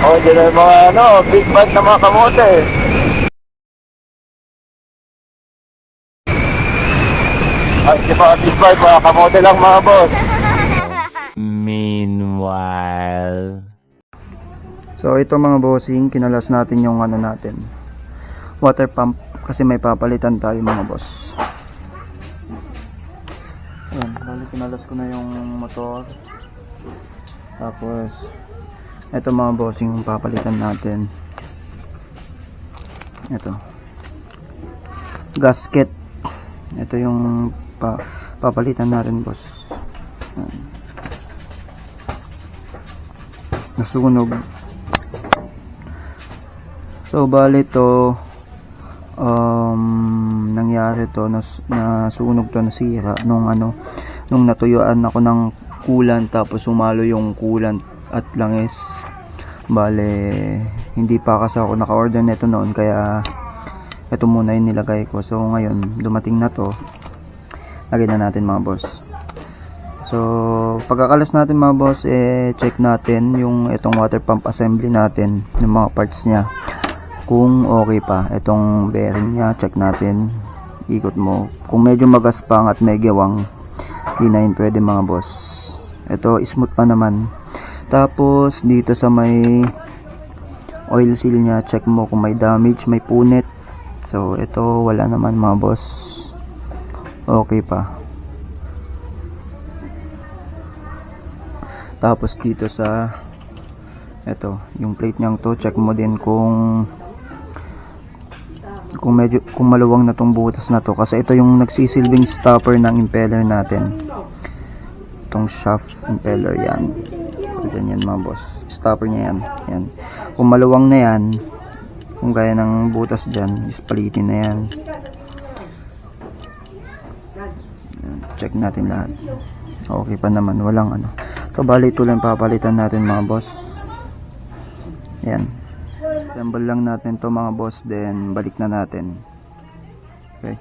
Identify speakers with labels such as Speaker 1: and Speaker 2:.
Speaker 1: O, dyan ang mga big bag na mga kamote. Ay, di ba big bag, mga kamote lang mga boss.
Speaker 2: Meanwhile.
Speaker 3: So ito mga bossing, kinalas natin yung natin, water pump, kasi may papalitan tayo mga boss. Ayan, bali kinalas ko na yung motor. Tapos ito mga bossing yung papalitan natin. Ito gasket, ito yung papalitan natin boss. Ayan. Nasunog. So bali to nangyari to, nasunog to, nasira nung natuyuan ako ng coolant, tapos sumalo yung coolant at langis. Bale hindi pa kasi ako naka-order nito noon, kaya ito muna yung nilagay ko. So ngayon dumating na to, lagyan na natin mga boss. So pagkakalas natin mga boss, check natin yung itong water pump assembly natin, yung mga parts nya kung okay pa. Itong bearing nya, check natin, ikot mo, kung medyo magaspang at may gewang, di na yun pwede mga boss. Ito smooth pa naman. Tapos dito sa may oil seal nya, check mo kung may damage, may punit. So ito wala naman mga boss, okay pa. Tapos dito sa ito, yung plate nyang to, check mo din kung maluwang na tong butas na to, kasi ito yung nagsisilbing stopper ng impeller natin, itong shaft impeller. Yan, ganyan mga boss, stopper nya yan. Yan, kung maluwang na yan, kung gaya ng butas dyan, is palitin na yan. Yan, check natin lahat, okay pa naman, walang So bali ito lang papalitan natin mga boss. Yan, assemble lang natin to mga boss, then balik na natin. Okay.